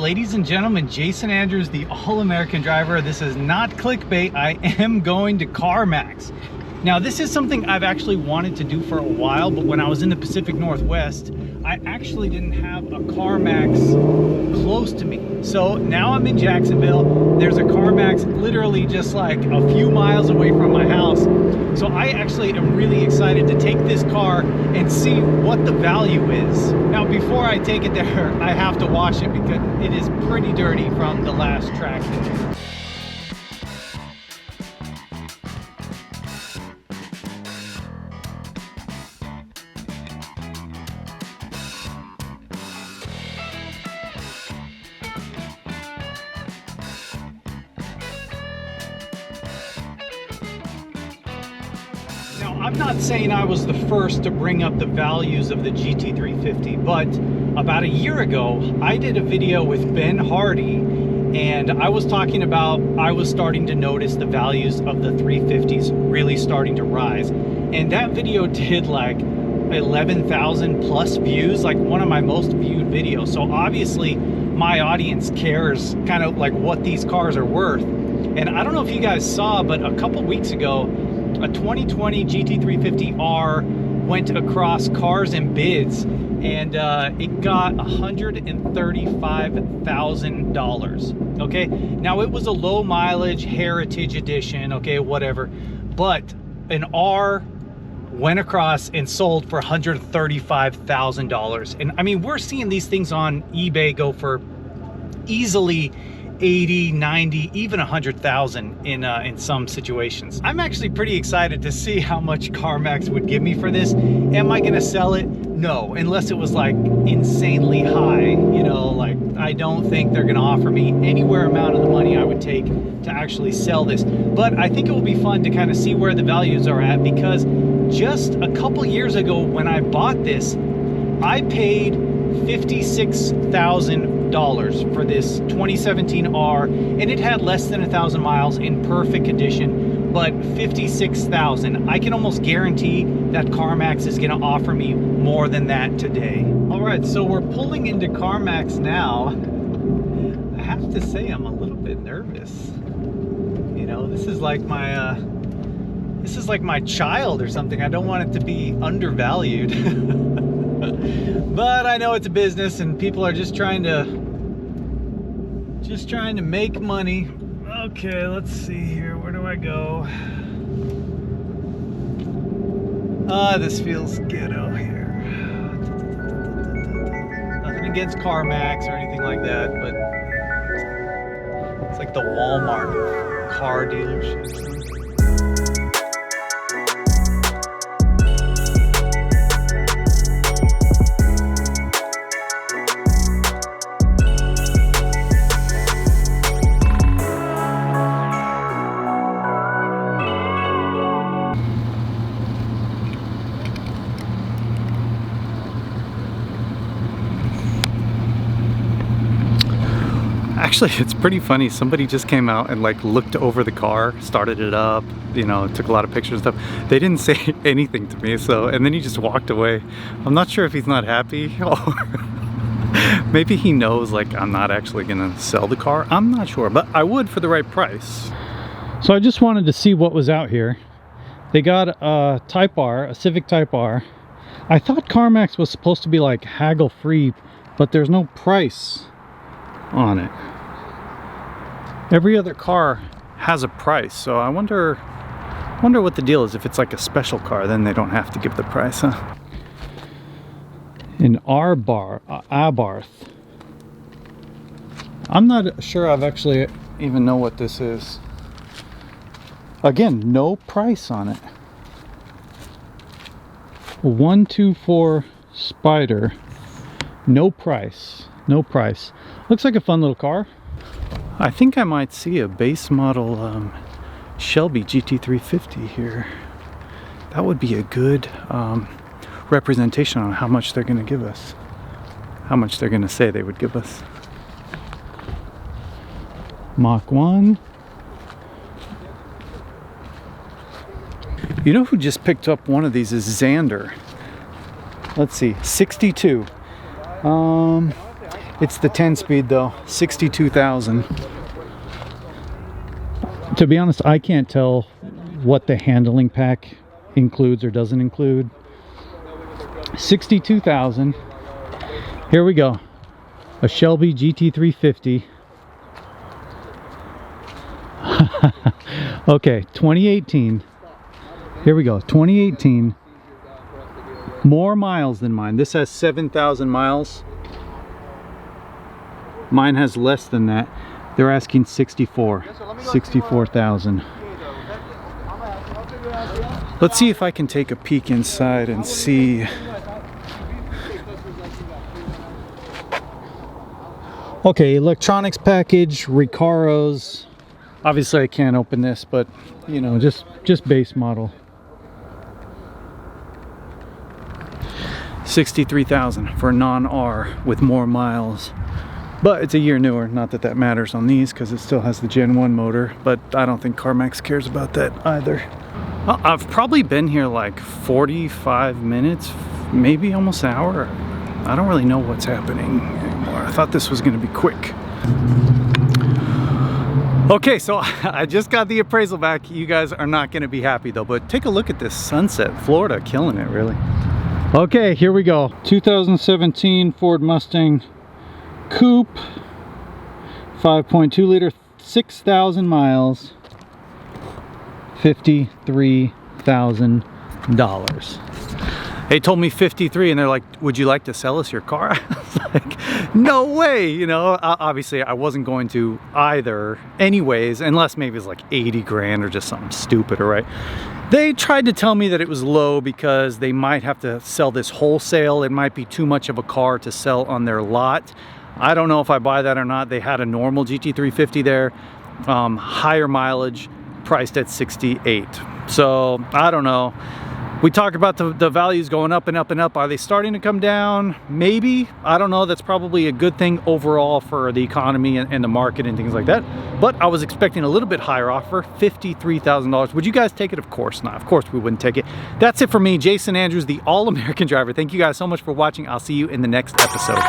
ladies and gentlemen, Jason Andrews, the All-American Driver. This is not clickbait. I am going to Carmax. Now, this is something I've actually wanted to do for a while, but when I was in the Pacific Northwest, I actually didn't have a Carmax close to me. So now I'm in Jacksonville. There's a Carmax literally just like a few miles away from my house. So I actually am really excited to take this car and see what the value is. Now, before I take it there, I have to wash it because it is pretty dirty from the last track day. Now, I'm not saying I was the first to bring up the values of the GT350, but about a year ago, I did a video with Ben Hardy, and I was talking about I was starting to notice the values of the 350s really starting to rise. And that video did like 11,000 plus views, like one of my most viewed videos. So obviously my audience cares kind of like what these cars are worth. And I don't know if you guys saw, but a couple weeks ago, a 2020 GT350R went across Cars and Bids, and it got $135,000. Okay, now it was a low mileage heritage edition, okay, whatever, but an R went across and sold for $135,000. And I mean, we're seeing these things on eBay go for easily 80, 90, even 100,000 in some situations. I'm actually pretty excited to see how much Carmax would give me for this. Am I gonna sell it? No, unless it was like insanely high, you know, like I don't think they're gonna offer me anywhere amount of the money I would take to actually sell this. But I think it will be fun to kind of see where the values are at, because just a couple years ago when I bought this, I paid $56,000 for this 2017 R, and it had less than 1,000 miles in perfect condition, but 56,000. I can almost guarantee that Carmax is gonna offer me more than that today. All right, so we're pulling into Carmax now. I have to say I'm a little bit nervous. You know, this is like my child or something. I don't want it to be undervalued. But I know it's a business and people are just trying to make money. Okay, let's see here. Where do I go? This feels ghetto here. Nothing against Carmax or anything like that, but it's like the Walmart of car dealerships. Actually, it's pretty funny. Somebody just came out and like looked over the car, started it up, you know, took a lot of pictures and stuff. They didn't say anything to me, so, and then he just walked away. I'm not sure if he's not happy or maybe he knows like I'm not actually gonna sell the car. I'm not sure, but I would for the right price. So I just wanted to see what was out here. They got a Type R, a Civic Type R. I thought Carmax was supposed to be like haggle free, but there's no price on it. Every other car has a price, so I wonder what the deal is. If it's like a special car, then they don't have to give the price, huh? An Abarth. I'm not sure I've actually even know what this is. Again, no price on it. 124 Spider. No price. No price. Looks like a fun little car. I think I might see a base model Shelby GT350 here. That would be a good representation on how much they're going to give us. How much they're going to say they would give us. Mach 1. You know who just picked up one of these is Xander. Let's see, 62. It's the 10-speed though, 62,000. To be honest, I can't tell what the handling pack includes or doesn't include. 62,000. Here we go. A Shelby GT350. Okay, 2018. Here we go. 2018. More miles than mine. This has 7,000 miles. Mine has less than that. They're asking 64,000. Let's see if I can take a peek inside and see. Okay, electronics package, Recaros. Obviously I can't open this, but you know, just base model. 63,000 for a non-R with more miles. But it's a year newer, not that that matters on these because it still has the Gen 1 motor, but I don't think Carmax cares about that either. Well, I've probably been here like 45 minutes, maybe almost an hour. I don't really know what's happening anymore. I thought this was gonna be quick. Okay, so I just got the appraisal back. You guys are not gonna be happy though, but take a look at this sunset. Florida, killing it really. Okay, here we go. 2017 Ford Mustang Coupe, 5.2 liter, 6,000 miles, $53,000. They told me 53 and they're like, would you like to sell us your car? I was like, no way, you know. Obviously I wasn't going to either anyways, unless maybe it's like 80 grand or just something stupid, or right. They tried to tell me that it was low because they might have to sell this wholesale. It might be too much of a car to sell on their lot. I don't know if I buy that or not. They had a normal GT350 there, higher mileage, priced at 68. So I don't know. We talk about the values going up and up and up. Are they starting to come down? Maybe. I don't know. That's probably a good thing overall for the economy and the market and things like that. But I was expecting a little bit higher offer, $53,000. Would you guys take it? Of course not. Of course we wouldn't take it. That's it for me, Jason Andrews, the All-American Driver. Thank you guys so much for watching. I'll see you in the next episode.